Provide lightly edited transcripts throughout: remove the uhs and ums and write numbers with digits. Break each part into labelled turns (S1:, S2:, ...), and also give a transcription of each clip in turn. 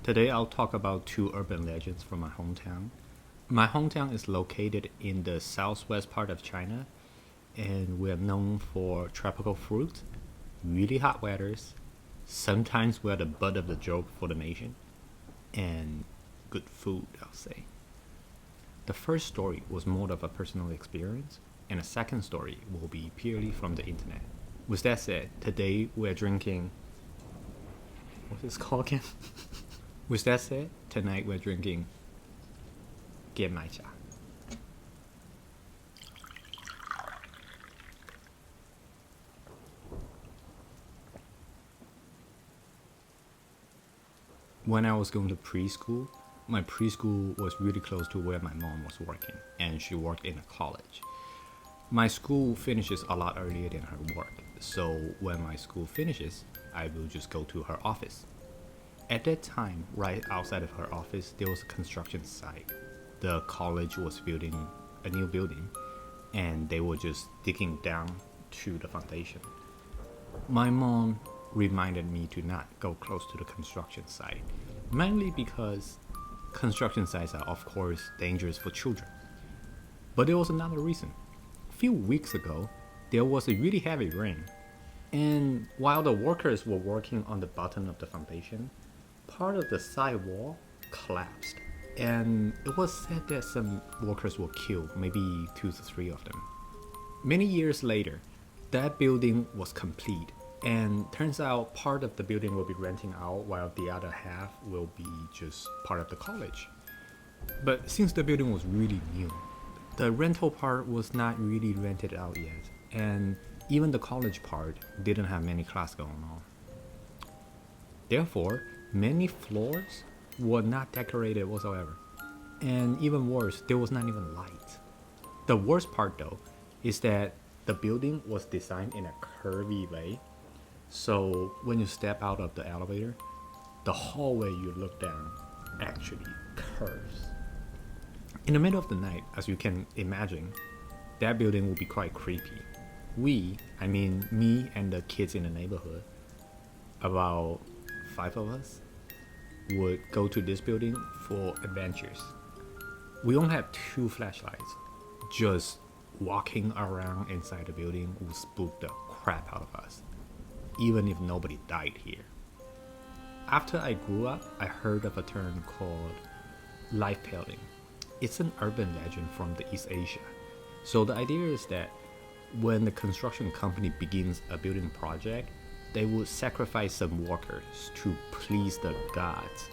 S1: Today I'll talk about two urban legends from my hometown. My hometown is located in the southwest part of China, and we're known for tropical fruit, really hot weathers, sometimes we're the butt of the joke for the nation, and good food, I'll say. The first story was more of a personal experience, and the second story will be purely from the internet. With that said, today we're drinking. What's this called again? With that said, tonight we're drinking Genmaicha. When I was going to preschool, my preschool was really close to where my mom was working, and she worked in a college. My school finishes a lot earlier than her work, so when my school finishes, I will just go to her office. At that time, right outside of her office, there was a construction site. The college was building a new building, and they were just digging down to the foundation. My mom reminded me to not go close to the construction site, mainly because construction sites are, of course, dangerous for children. But there was another reason. A few weeks ago, there was a really heavy rain, and while the workers were working on the bottom of the foundation, part of the side wall collapsed, and it was said that some workers were killed, maybe 2 to 3 of them. Many years later, that building was complete, and turns out part of the building will be renting out while the other half will be just part of the college. But since the building was really new, the rental part was not really rented out yet, and even the college part didn't have many classes going on. Therefore, many floors were not decorated whatsoever. And even worse, there was not even light. The worst part though is that the building was designed in a curvy way. So when you step out of the elevator, the hallway you look down actually curves. In the middle of the night, as you can imagine, that building will be quite creepy. I mean me and the kids in the neighborhood, about 5 of us, would go to this building for adventures. We only have 2 flashlights. Just walking around inside the building would spook the crap out of us, even if nobody died here. After I grew up, I heard of a term called life pelting. It's an urban legend from the East Asia. So the idea is that when the construction company begins a building project, they would sacrifice some workers to please the gods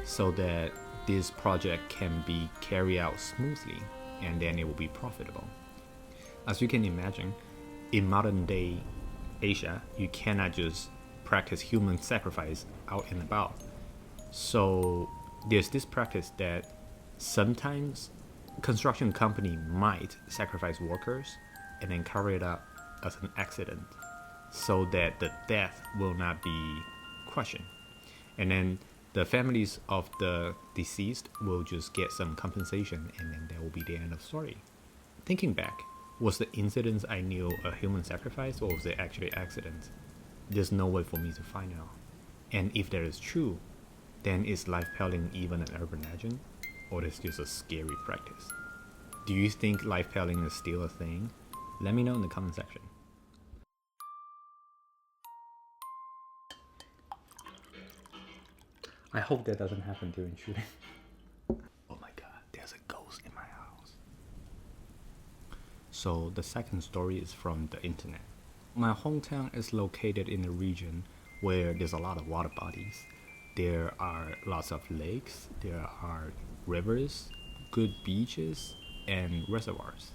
S1: so that this project can be carried out smoothly, and then it will be profitable. As you can imagine, in modern day Asia, you cannot just practice human sacrifice out and about. So there's this practice that sometimes construction company might sacrifice workers and then carry it out as an accident so that the death will not be questioned. And then the families of the deceased will just get some compensation, and then that will be the end of the story. Thinking back, was the incident I knew a human sacrifice, or was it actually accident? There's no way for me to find out. And if that is true, then is life pelting even an urban legend, or is just a scary practice? Do you think life pelting is still a thing? Let me know in the comment section. I hope that doesn't happen during shooting. Oh my god, there's a ghost in my house. So the second story is from the internet. My hometown is located in a region where there's a lot of water bodies. There are lots of lakes, there are rivers, good beaches, and reservoirs.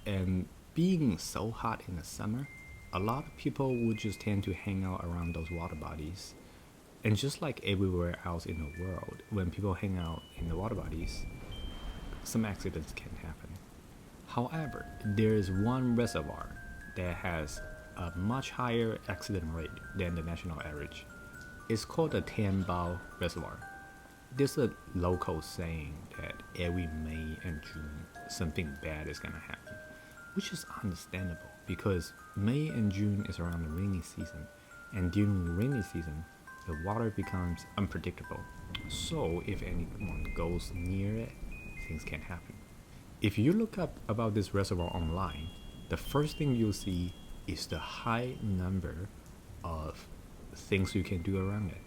S1: And being so hot in the summer, a lot of people would just tend to hang out around those water bodies. And just like everywhere else in the world, when people hang out in the water bodies, some accidents can happen. However, there is one reservoir that has a much higher accident rate than the national average. It's called the Tianbao Reservoir. There's a local saying that every May and June something bad is gonna happen, which is understandable because May and June is around the rainy season, and during the rainy season, the water becomes unpredictable. So if anyone goes near it, things can happen. If you look up about this reservoir online, the first thing you'll see is the high number of things you can do around it.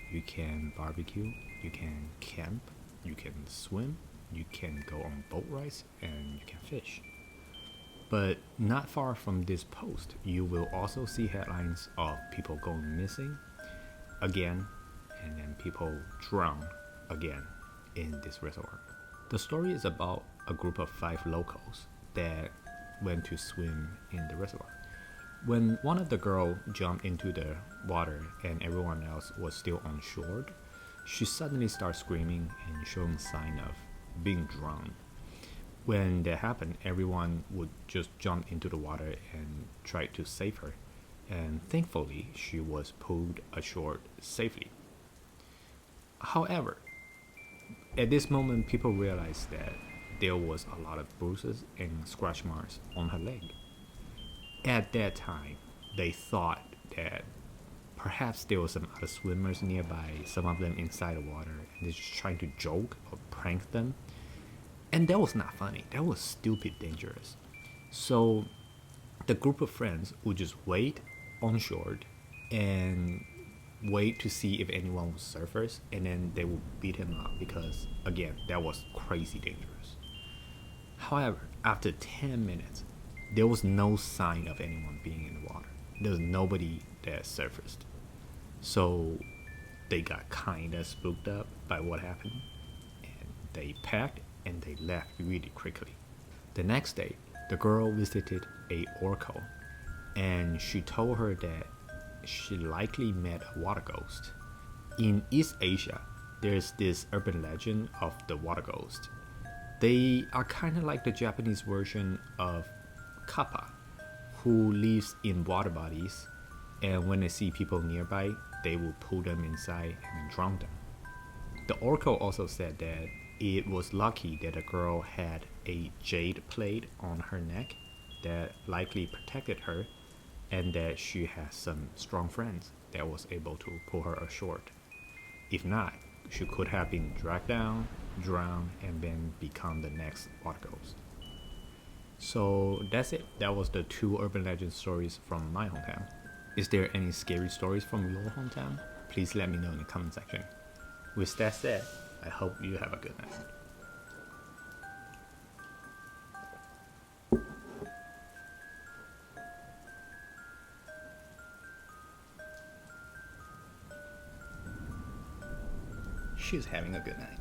S1: You can barbecue, you can camp, you can swim, you can go on boat rides, and you can fish. But not far from this post, you will also see headlines of people going missing again, and then people drown again in this reservoir. The story is about a group of 5 locals that went to swim in the reservoir. When one of the girls jumped into the water and everyone else was still on shore, she suddenly started screaming and showing sign of being drowned. When that happened, everyone would just jump into the water and try to save her. And thankfully, she was pulled ashore safely. However, at this moment, people realized that there was a lot of bruises and scratch marks on her leg. At that time, they thought that perhaps there were some other swimmers nearby, some of them inside the water, and they're just trying to joke or prank them. And that was not funny. That was stupid dangerous. So the group of friends would just wait on shore and wait to see if anyone would surface, and then they would beat him up because, again, that was crazy dangerous. However, after 10 minutes, there was no sign of anyone being in the water. There was nobody that surfaced. So they got kind of spooked up by what happened, and they packed and they left really quickly. The next day, the girl visited a oracle, and she told her that she likely met a water ghost. In East Asia, there's this urban legend of the water ghost. They are kind of like the Japanese version of kappa, who lives in water bodies, and when they see people nearby, they will pull them inside and drown them. The oracle also said that it was lucky that the girl had a jade plate on her neck that likely protected her, and that she has some strong friends that was able to pull her ashore. If not, she could have been dragged down, drowned, and then become the next water ghost. So that's it. That was the 2 urban legend stories from my hometown. Is there any scary stories from your hometown? Please let me know in the comment section. With that said, I hope you have a good night. She's having a good night.